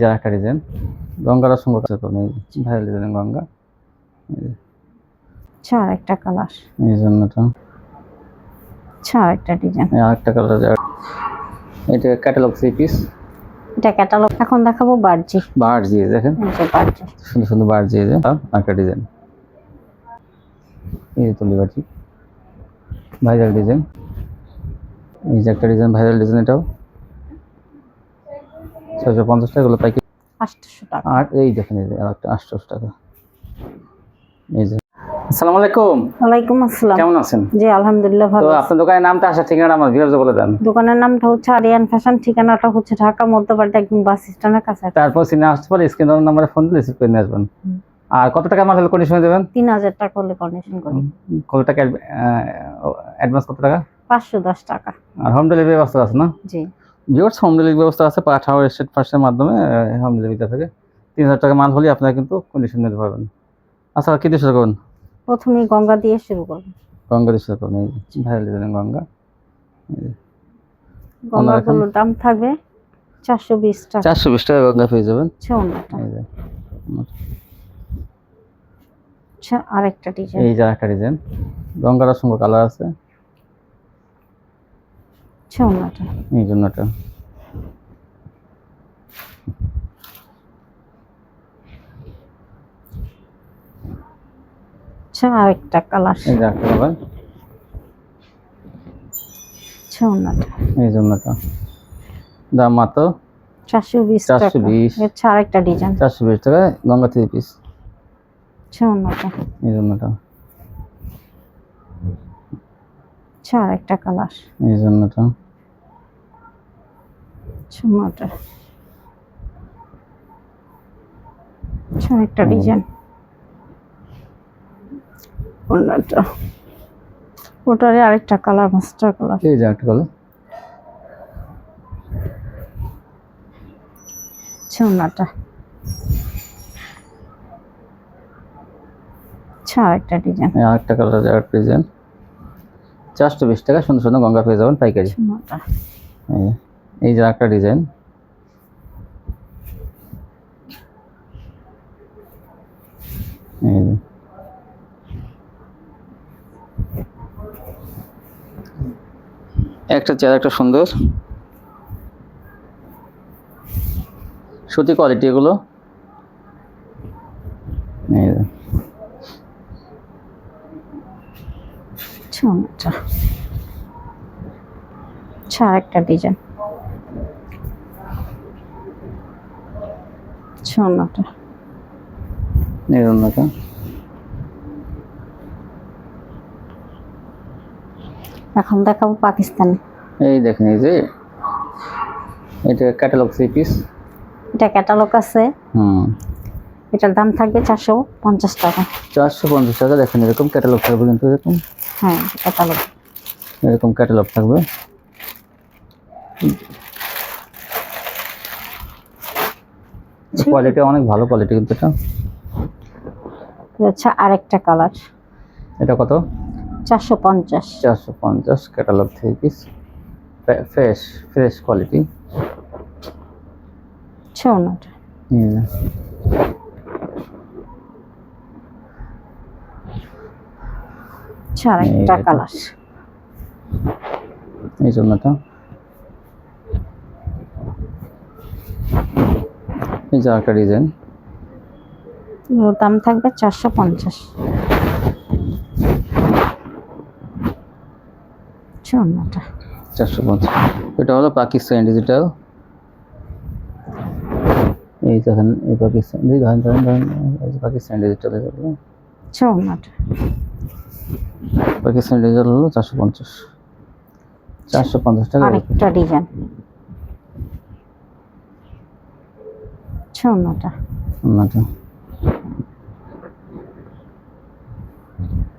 যে একটা ডিজাইন গঙ্গার অসংখ্য কাছে পাবেন, ভাইরাল ডিজাইন গঙ্গা। আচ্ছা আরেকটা কালার, এই জন্যটা আচ্ছা আরেকটা ডিজাইন, আরেকটা কালার। এটা ক্যাটালগ 3 পিস। এটা ক্যাটালগ। এখন দেখাবো বার্জি। বার্জি দেখেন, এই যে বার্জি, সুন্দর সুন্দর বার্জি। এই যে আরেকটা ডিজাইন, এই যে তুলি বার্জি ভাইরাল ডিজাইন। এই যে একটা ডিজাইন ভাইরাল ডিজাইন, এটাও 650 টাকা, এগুলো পাইকারি 800 টাকা। আর এই দেখেন এই যে আরেকটা 800 টাকা। এই যে আসসালামু আলাইকুম। ওয়ালাইকুম আসসালাম। কেমন আছেন? জি আলহামদুলিল্লাহ তো ভালো। আপনার দোকানের নামটা, আসার ঠিকানাটা আমার ভিউয়ারদের বলে দেন। দোকানের নামটা হচ্ছে আরিয়ান ফ্যাশন, ঠিকানাটা হচ্ছে ঢাকা মধ্যপাড়া একদম বাস স্ট্যান্ডের কাছে। তারপর সিনে আসতে পারে, স্ক্রিনের নাম্বারে ফোন দিয়ে রিসিভ করে নিয়ে আসবেন। আর কত টাকা মাল হলে কন্ডিশনে দেবেন? 3000 টাকা হলে কন্ডিশন করি। কত টাকা অ্যাডভান্স, কত টাকা? 510 টাকা। আর হোম ডেলিভারি ব্যবস্থা আছে না? জি ভিউয়ার্স, হোম ডেলিভারি ব্যবস্থা আছে, পাঠাও স্টেট ফার্স্টের মাধ্যমে হোম ডেলিভারি থেকে 3000 টাকা মাল হলে আপনারা কিন্তু কন্ডিশন নিতে পারবেন। আচ্ছা, কি দিয়ে শুরু করবেন? প্রথমে গঙ্গা দিয়ে শুরু করব। গঙ্গা দিয়ে শুরু করবেন। এই ভাইরাল ডিজাইন গঙ্গা। গঙ্গাগুলোর দাম থাকবে 420 টাকা। 420 টাকা গঙ্গা পেয়ে যাবেন। ছৌনাটা। এই যে আচ্ছা আরেকটা ডিজাইন, এই যে একটা ডিজাইন গঙ্গার অসংখ্য কালার আছে। ছৌনাটা। এই জন্যটা আচ্ছা আরেকটা কালার, এই যে একটা কালার। ছৌনাটা। এই জন্যটা দাম মাত্র 420 টাকা। 420। আচ্ছা আরেকটা ডিজাইন, 420 টাকা গঙ্গা 3 পিস। ছৌনাটা। এই জন্যটা আচ্ছা আরেকটা কালার, এই জন্যটা ছৌনাটা। আচ্ছা আরেকটা ডিজাইন, ওনাটা। ওটারে আরেকটা কালার, মাস্টার কালার। এই যে একটা কালার। ছৌনাটা। আচ্ছা আরেকটা ডিজাইন, আরেকটা কালার, আরেকটা ডিজাইন। 420 টাকা সুন্দর সুন্দর গঙ্গা পেয়ে যাবেন পাইকারি। ছৌনাটা। এই যে একটা ডিজাইন। এই যে একটা চেয়ার, একটা সুন্দর সুতি কোয়ালিটি এগুলো। এই যে ছৌনাটা। আচ্ছা আরেকটা ডিজাইন, ছৌনাটা। এই জন্যটা এখন দেখাবো পাকিস্তানি। এই দেখেন, এই যে এটা ক্যাটালগ 3 পিস। এটা ক্যাটালগ আছে। হুম, এটার দাম থাকবে 450 টাকা। 450 টাকা। দেখেন এরকম ক্যাটালগ থাকবে, কিন্তু এরকম হ্যাঁ ক্যাটালগ। এরকম ক্যাটালগ থাকবে। কোয়ালিটি অনেক ভালো কোয়ালিটি, কিন্তু এটা। আচ্ছা আরেকটা কালার, এটা কত? 450। 450 ক্যাটালগ 3 পিস, ফ্রেশ ফ্রেশ কোয়ালিটি। ছৌনাটা। আচ্ছা আরেকটা কালার, এই জন্যটা এই যে একটা ডিজাইন। এর দাম থাকবে 450। ছৌনাটা। 450। এটা হলো পাকিস্তানি ডিজিটাল। এই দেখেন, এই পাকিস্তানি ধরেন ধরেন ধরেন, এই যে পাকিস্তানি ডিজিটাল। ছৌনাটা। পাকিস্তানি ডিজিটাল হলো 450। 450 টাকা। আরেকটা ডিজাইন, ছৌনাটা।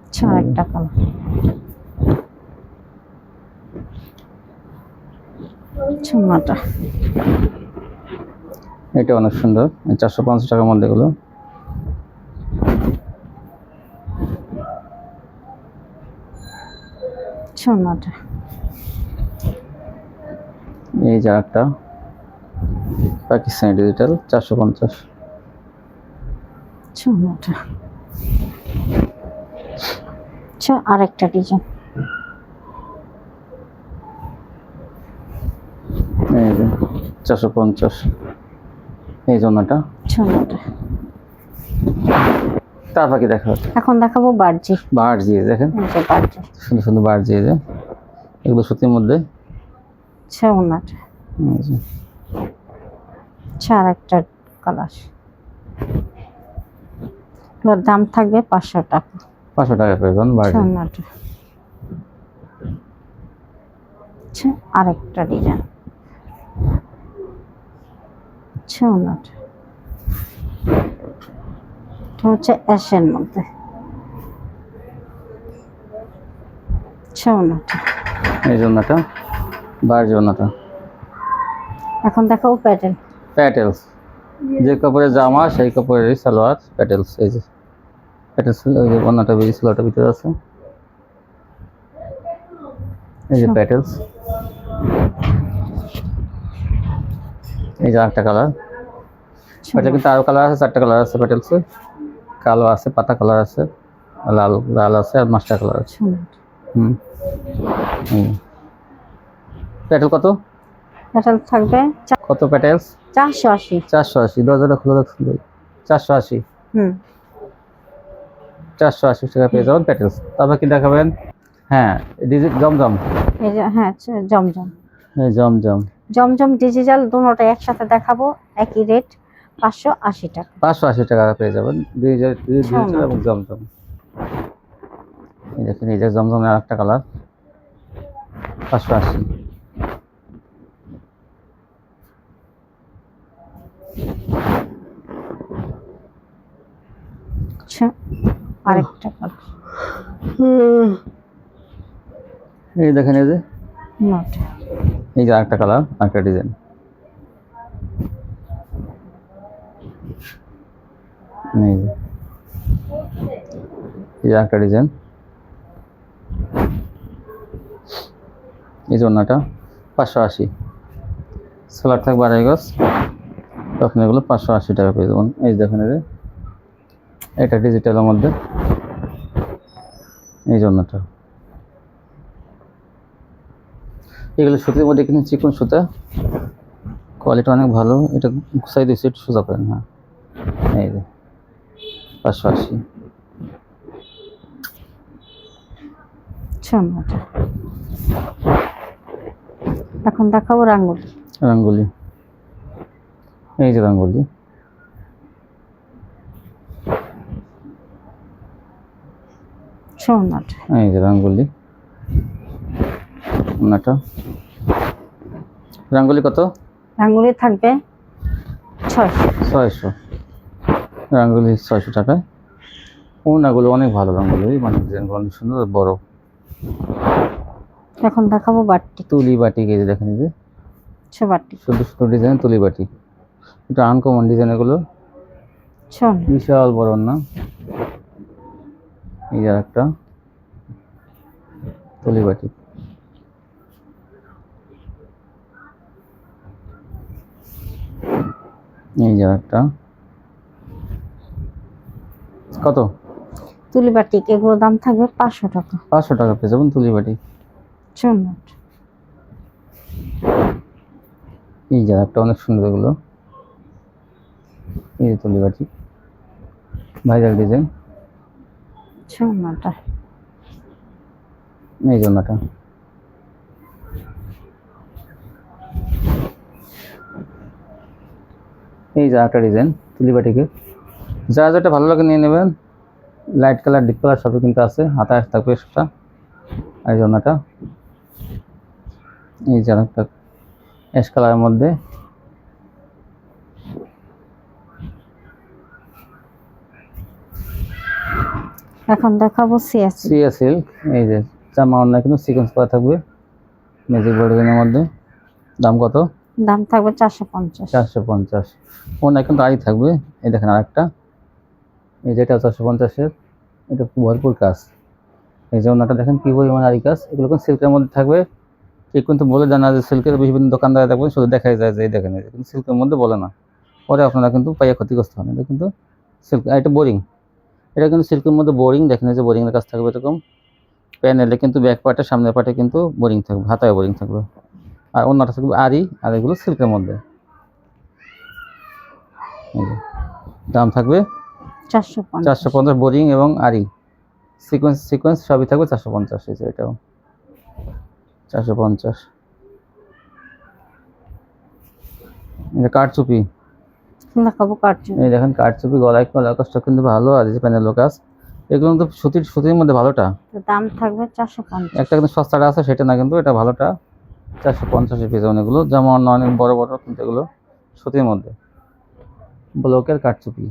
আচ্ছা আরেকটা কালার, ছৌনাটা। এটা অনেক সুন্দর, 450 টাকার মধ্যে এগুলো। ছৌনাটা। এই যে একটা পাকিস্তানি ডিজিটাল 450। আচ্ছা ওটা। আচ্ছা আরেকটা ডিজাইন। এই যে 450 এই জন্যটা। আচ্ছা ওটা। তারপর কি দেখাবো? এখন দেখাবো বার্জি। বার্জি দেখেন, এই যে বার্জি। সুন্দর সুন্দর বার্জি, এই যে এগুলো সুতির মধ্যে। আচ্ছা ওনাটা। এই যে আচ্ছা আরেকটা কালার। এগুলোর দাম থাকবে 500 টাকা। 500 টাকা পেয়ে যাবেন আচ্ছা বার্জি। ওনাটা। আচ্ছা আরেকটা ডিজাইন। আচ্ছা ওনাটা। এটা হচ্ছে অ্যাশের মধ্যে। আচ্ছা ওনাটা। এই জন্যটা বার্জি ওনাটা। এখন দেখাবো প্যাটেল। প্যাটেলস, যে কাপড়ের জামা সেই কাপড়ের সালোয়ার প্যাটেলস। এই যে প্যাটেলস, এই যে ওনাটা বেরিয়ে সালোয়ারটা ভিতরে আছে। এই যে প্যাটেলস, এই যে একটা কালার। প্যাটেল কিন্তু আরো কালার আছে, 4টা কালার আছে প্যাটেলসে। কালো আছে, পাতা কালার আছে, লাল লাল আছে, আর মাস্টার কালার আছে। হুম হুম। প্যাটেল কত? প্যাটেল থাকবে কত প্যাটেলস? 480। 480। দরজাটা খুলে রাখছিল। 480। হুম। 480 টাকা পেয়ে যাবেন প্যাটেলস। তারপর কি দেখাবেন? হ্যাঁ, জমজম। এই যে হ্যাঁ আচ্ছা, জমজম। এই জমজম জমজম ডিজিটাল দুটোটা একসাথে দেখাবো, একই রেট 580 টাকা। 580 টাকা পেয়ে যাবেন ডিজিটাল এবং জমজম। এই দেখেন, এই যে জমজমের আরেকটা কালার 580। আচ্ছা আরেকটা কালার। এই দেখেন, এই যে নট। এই যে আরেকটা কালার, আরেকটা ডিজাইন। এই যে এই যে আরেকটা ডিজাইন। এই জন্যটা 580। সালোয়ার থাকবে 2.5 গজ। তখন এগুলো 580 টাকা পেয়ে যাবেন। এই দেখেন, এই যে এটা ডিজিটালের মধ্যে। এই জন্যটা এগুলো সুতির মধ্যে কিন্তু চিকন সুতা, কোয়ালিটি অনেক ভালো। এটা গুছাই দিয়েছি, একটু সোজা করেন। হ্যাঁ, এই যে 580। আচ্ছা নট। এখন দেখাবো রাঙ্গুলি। রঙ্গোলি, এই যে রঙ্গোলি। আচ্ছা নট। এই যে রঙ্গোলি ওনাটা। রঙ্গোলি কত? রাঙ্গুলি থাকবে 600। 600। রঙ্গোলি 600 টাকায়। ওনাগুলো অনেক ভালো, রঙ্গোলি মানে ডিজাইনগুলো অনেক সুন্দর, বড়। এখন দেখাবো বাটিক। তুলি বাটিক, এই যে দেখেন, এই যে আচ্ছা বাটিক। সুন্দর সুন্দর ডিজাইন তুলি বাটিক। এটা আনকমন ডিজাইন, এগুলো আচ্ছা বিশাল বড় না। এই যে একটা তুলি বাটিক। এই যে একটা। কত? তুলি বাটিক, এগুলোর দাম থাকবে 500 টাকা। 500 টাকা পেয়ে যাবেন তুলি বাটিক। আচ্ছা নট। এই যে একটা অনেক সুন্দর, এগুলো এই যে তুলি বাটিক, ভাইরাল ডিজাইন। আচ্ছা নট। এই জন্যটা। এই যে একটা ডিজাইন তুলি বাটিকে। যা যেটা ভালো লাগে নিয়ে নেবেন। লাইট কালার, ডিপ কালার সবই কিন্তু আছে, হাতায় থাকবে সেটা। এই জন্যটা। এই যে একটা অ্যাশ কালারের মধ্যে। এখন দেখাবো সিএসসি। সিয়া সিল্ক, এই যে জামা অন্য কিন্তু সিকোয়েন্স করা থাকবে ম্যাজিক বর্ডারের মধ্যে। দাম কত? দাম থাকবে 450। 450। অন্য কিন্তু আড়াই থাকবে। এই দেখেন আরেকটা, এই যেটা 450-এর, এটা ভরপুর কাজ। এই যে ওনাটা দেখেন কি পরিমাণ আড়ি কাজ। এগুলো কিন্তু সিল্কের মধ্যে থাকবে, ঠিক কিন্তু বলে দেয় না যে সিল্কের বিভিন্ন দোকানদার দেখবেন শুধু দেখাই যায় যে এই দেখেন, এই কিন্তু সিল্কের মধ্যে বলে না, পরে আপনারা কিন্তু পাইয়া ক্ষতিগ্রস্ত হন। এটা কিন্তু সিল্ক, এটা বোরিং, এটা কিন্তু সিল্কের মধ্যে বোরিং, দেখেন এই যে বোরিংয়ের কাজ থাকবে এরকম, প্যানেলে কিন্তু ব্যাক পার্টে সামনের পার্টে কিন্তু বোরিং থাকবে, হাতায় বোরিং থাকবে, আর অন্যটা থাকবে আরি, আর এগুলো সিল্কের মধ্যে। এই যে দাম থাকবে 450। 450, বোরিং এবং আরি সিকোয়েন্স সবই থাকবে 450। এই যে এটাও 450। এটা কাঠচুপি, দেখাবো কার্টুন। এই দেখেন কাঠচুপি, গলায় কাজটা কিন্তু ভালো, আর এই যে প্যানেল কাজ, এগুলো কিন্তু সুতির মধ্যে ভালোটা। দাম থাকবে 450। একটা কিন্তু সস্তাটা আছে সেটা না, কিন্তু এটা ভালোটা 450 পেয়ে যাবেন। এগুলো যেমন অনেক বড় বড়, কিন্তু এগুলো সুতির মধ্যে, ব্লকের কাঠচুপি,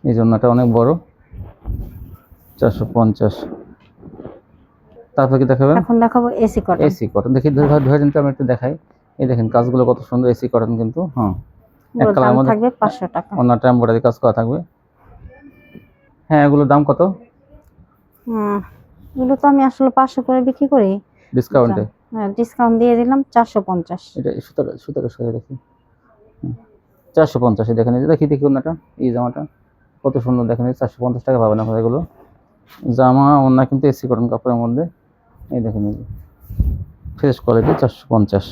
এই জন্য এটা অনেক বড়, 450। তারপর কি দেখাবেন? এখন দেখাবো এসি কটন। এসি কটন, দেখি ধরে কিন্তু আমি একটু দেখাই। এই দেখেন কাজগুলো কত সুন্দর, এসি কটন কিন্তু, হ্যাঁ এক কালার দাম মধ্যে থাকবে 500 টাকা। অন্যটা এমব্রয়ডারি কাজ করা থাকবে। হ্যাঁ, এগুলোর দাম কত? এগুলো তো আমি আসলে 500 করে বিক্রি করি। ডিসকাউন্টে? হ্যাঁ, ডিসকাউন্ট দিয়ে দিলাম 450। এটা সুতোটা সরে দেখি, 450 দেখেন। এই যে দেখি ওনাটা, এই জামাটা কত সুন্দর, দেখেন 450 টাকা পাবেন আপনারা এগুলো জামা। ওনা কিন্তু এসি কটন কাপড়ের মধ্যে, এই দেখেন এই যে ফ্রেশ কোয়ালিটি, 450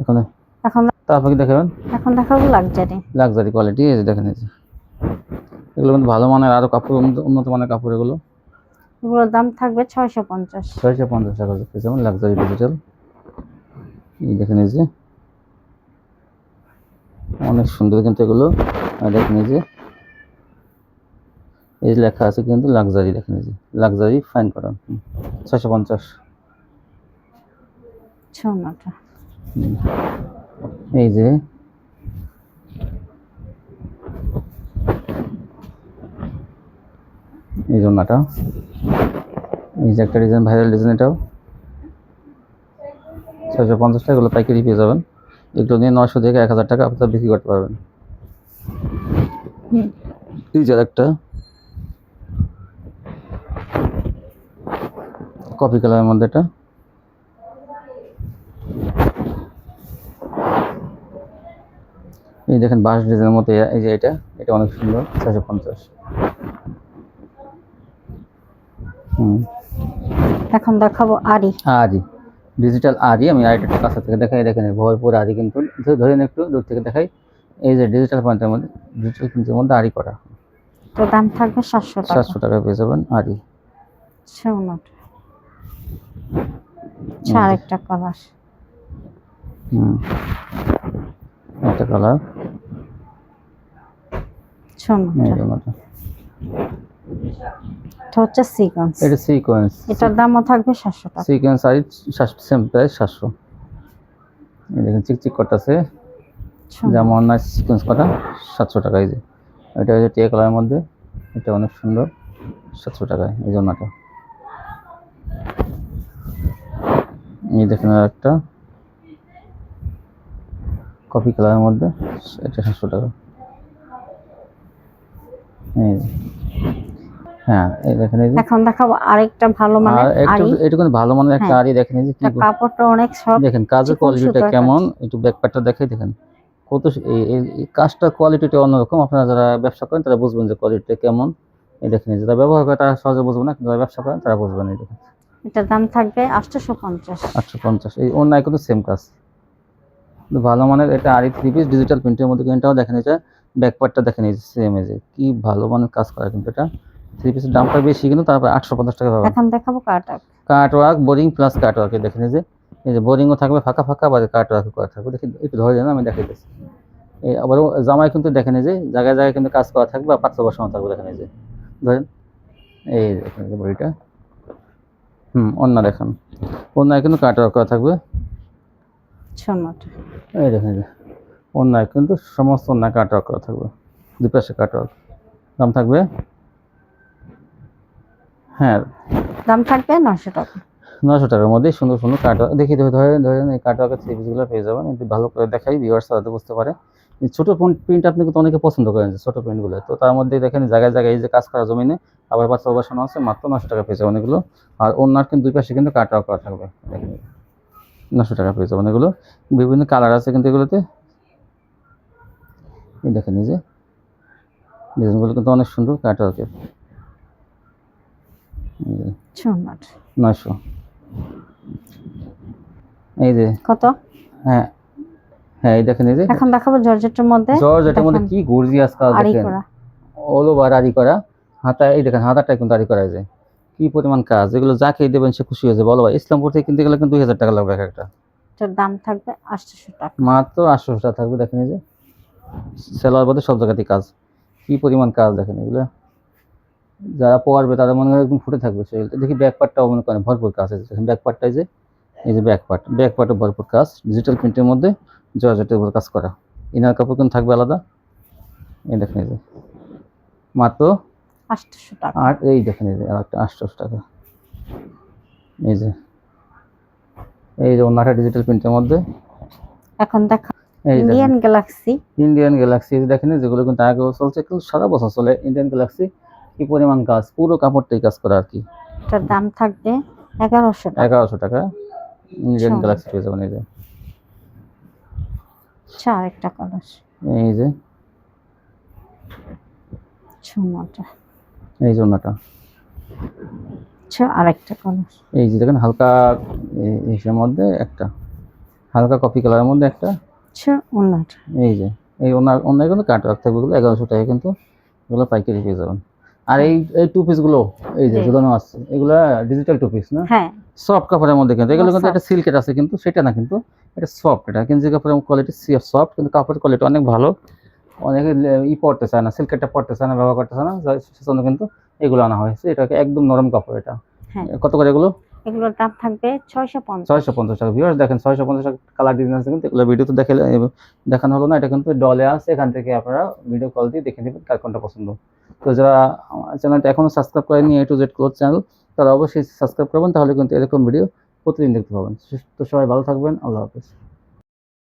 এখন। তারপর কি দেখাবেন? এখন দেখাবো লাক্সারি কোয়ালিটি, এই যে দেখেন এই যে এগুলো কিন্তু ভালো মানের, আরো কাপড় উন্নত মানের কাপড় এগুলো। এগুলোর দাম থাকবে 650। 650 টাকা যেমন লাক্সারি ডিজিটাল, এই দেখেন এই যে অনেক সুন্দর কিন্তু এগুলো। আর দেখেন এই যে লেখা আছে কিন্তু লাক্সারি, দেখেন এই যে লাক্সারি ফাইন কটন, 650। এই যে এই জন্যটা, এই যে একটা ডিজাইন, ভাইরাল ডিজাইন, এটাও 650 টাকা। এগুলো পাইকারি পেয়ে যাবেন, এগুলো নিয়ে 900 থেকে 1000 টাকা আপনারা বিক্রি করতে পারবেন। এই যে একটা কফি কালারের মধ্যে, এটা এই দেখেন বাঁশ ডিজাইনের মতো, এই যে এটা অনেক সুন্দর, 650। এখন দেখাবো আরি ডিজিটাল আরি। আমি আরিটা কাছ থেকে দেখাই, দেখেন ভরপুর আরি কিন্তু, ধরেন একটু দূর থেকে দেখাই। এই যে ডিজিটাল প্রিন্টের মধ্যে আরি করা, তো দাম থাকবে 700 টাকা। 700 টাকা পেয়ে যাবেন আরি। আরেকটা কালার, একটা কালার, এটা হচ্ছে সিকোয়েন্স। এটা সিকোয়েন্স, এটার দামও থাকবে 700 টাকা। সিকোয়েন্স আরি সেম প্রাইস 700। এই দেখেন চিকচিক করতেছে, যেমন না সিকোয়েন্স করা, 700 টাকা। এই যে এটা হচ্ছে টিয়া কালারের মধ্যে, এটা অনেক সুন্দর, 700 টাকায় এই জন্যটা। এই দেখেন আর একটা কফি কালারের মধ্যে, এটা 700 টাকা। হ্যাঁ, এই দেখেন এই যে এখন দেখাবো আরেকটা ভালো মানের আরি। এটা কিন্তু ভালো মানের একটা আরি, দেখেন এই যে কাপড়টা অনেক সফট, দেখেন কাজের কোয়ালিটিটা কেমন, একটু ব্যাক পার্টটা দেখাই। দেখেন কত এই কাজটার কোয়ালিটিটা অন্যরকম, আপনারা যারা ব্যবসা করেন তারা বুঝবেন যে কোয়ালিটিটা কেমন। এই দেখেন যারা ব্যবহার করে তারা সহজে বুঝবে না, যারা ব্যবসা করেন তারা বুঝবেন। এই দেখেন এটার দাম থাকবে 850। 850। এই অন্যায় কিন্তু সেম কাজ, ভালো মানের। এটা আরি 3 পিস ডিজিটাল প্রিন্টের মধ্যে, এটাও দেখেন, এটা ব্যাক পার্টটা দেখেন এই যে সেম, এই যে কি ভালো মানের কাজ করা কিন্তু। এটা 3 পিসের দামটা বেশি কিন্তু, তারপর 850 টাকা পাবেন। এখন দেখাবো কাট ওয়ার্ক, বোরিং প্লাস কাট ওয়ার্ক। দেখেন এই যে বোরিংও থাকবে ফাঁকা ফাঁকা, আবার কাট ওয়ার্ক করা থাকবে। দেখেন একটু ধরে দেন, আমি দেখাই দিচ্ছি। এই আবার জামায় কিন্তু দেখেন এই যে জায়গায় জায়গায় কিন্তু কাজ করা থাকবে, আর পাতলা বসানো থাকবে। দেখেন এই যে ধরেন, এই দেখেন এই যে বডিটা, অন্য দেখেন অন্যায় কিন্তু কাট ওয়ার্ক করা থাকবে। এই দেখেন এই যে অন্যায় কিন্তু সমস্ত অন্যায় কাট ওয়ার্ক করা থাকবে, দুই পাশে কাট ওয়ার্ক। দাম থাকবে, হ্যাঁ দাম থাকবে 900 টাকা। 900 টাকার মধ্যে সুন্দর সুন্দর কাট ওয়ার্ক। দেখি ধরেন এই কাট ওয়ার্কের 3 পিসগুলো পেয়ে যাবেন। একটু ভালো করে দেখাই, ভিউয়ার্স তারা বুঝতে পারে। এই ছোট প্রিন্ট আপনি কিন্তু অনেকে পছন্দ করেন যে ছোট প্রিন্টগুলো, তো তার মধ্যে দেখেন জায়গায় জায়গায় এই যে কাজ করা জমিনে আবার পাঁচটা বসানো আছে, মাত্র 900 টাকা পেয়ে যাবেন এগুলো। আর ওনার কিন্তু দুই পাশে কিন্তু কাটাও করা থাকবে, দেখেন 900 টাকা পেয়ে যাবেন এগুলো। বিভিন্ন কালার আছে কিন্তু এগুলোতে, এই দেখেন এই যে ডিজাইনগুলো কিন্তু অনেক সুন্দর কাটাওকে। 900, এই যে কত? হ্যাঁ হ্যাঁ, এই দেখেন এই যে এখন দেখাবো জর্জেটের মধ্যে। জর্জেটের মধ্যে কি গর্জিয়াস কাজ আরি দেখেন, করা, অল ওভার আরি করা। হাতা এই দেখেন, হাতাটা কিন্তু আরি করা যায়, কি পরিমাণ কাজ, এগুলো যাকে দেবেন সে খুশি হয়েছে বলো ভাই। ইসলামপুর থেকে কিনতে গেলে কিন্তু 2000 টাকা লাগবে এক একটা। এটার দাম থাকবে 800 টাকা, মাত্র 800 টাকা থাকবে। দেখেন এই যে সেলার বাদে সব জায়গাতেই কাজ, কি পরিমাণ কাজ দেখেন এগুলো। যারা পরবে তারা মনে হয় একদম ফুটে থাকবে সেগুলো। দেখি ব্যাক পার্টটাও মনে করেন ভরপুর কাজ আছে, দেখেন ব্যাক পার্টটাই যে এই যে ব্যাক পার্টে ভরপুর কাজ, ডিজিটাল প্রিন্টের মধ্যে জর্জেটের উপর কাজ করা। ইনার কাপড় কিন্তু থাকবে আলাদা, এই দেখেন এই যে মাত্র 800 টাকা। আর এই দেখেন এই যে আরেকটা 800 টাকা। এই যে ওনাটা ডিজিটাল প্রিন্টের মধ্যে। এখন দেখা এই ইন্ডিয়ান গ্যালাক্সি, ইন্ডিয়ান গ্যালাক্সি দেখেন, যেগুলো কিন্তু আগেও চলছে, কিন্তু সারা বছর চলে ইন্ডিয়ান গ্যালাক্সি। কি পরিমাণ কাজ, পুরো কাপড়টাই কাজ করা আর কি। এটার দাম থাকবে 1100 টাকা। 1100 টাকা ইন্ডিয়ান গ্যালাক্সি পেয়ে যাবেন। এই যে আরেকটা কালার, এই যে ছোমাটা, এই যে ওনাটা, আরেকটা কালার, এই যে দেখেন হালকা ইসের মধ্যে একটা, হালকা কফি কালারের মধ্যে একটা। ওনাটা, এই যে এই ওনার কিন্তু কাট রাখতে হবে, এগুলো 1100 টাকা কিন্তু, এগুলো পাইকারি পেয়ে যাবেন। আর এই টু পিস গুলো এই যে ঝুলানো আছে, এগুলো ডিজিটাল টু পিস না, হ্যাঁ সফট কাপড়ের মধ্যে, কিন্তু এগুলো কিন্তু একটা সিল্কের আছে, কিন্তু সেটা না, কিন্তু এটা সফট। এটা কিন্তু কাপড়ের কোয়ালিটি সফট, কিন্তু কাপড়ের কোয়ালিটি অনেক ভালো। অনেকে পড়তে চায় না, সিল্কেরটা পড়তে চায় না, ব্যবহার করতে চায় না, সেজন্য কিন্তু এগুলো আনা হয়েছে। এটাকে একদম নরম কাপড় এটা। কত করে এগুলো? এগুলোর দাম থাকবে 650। 650 টাকা। ভিউয়ার্স দেখেন 650 টাকা কালার ডিজাইন আছে, কিন্তু এগুলো ভিডিওতে দেখানো হলো না, এটা কিন্তু ডলে আছে, এখান থেকে আপনারা ভিডিও কল দিয়ে দেখে নেবেন কার কোনটা পছন্দ। তো যারা চ্যানেলটা এখনো সাবস্ক্রাইব করেনি, A to Z cloth channel, তারা অবশ্যই সাবস্ক্রাইব করবেন, তাহলে কিন্তু এরকম ভিডিও প্রতিদিন দেখতে পাবেন। তো সবাই ভালো থাকবেন, আল্লাহ হাফেজ।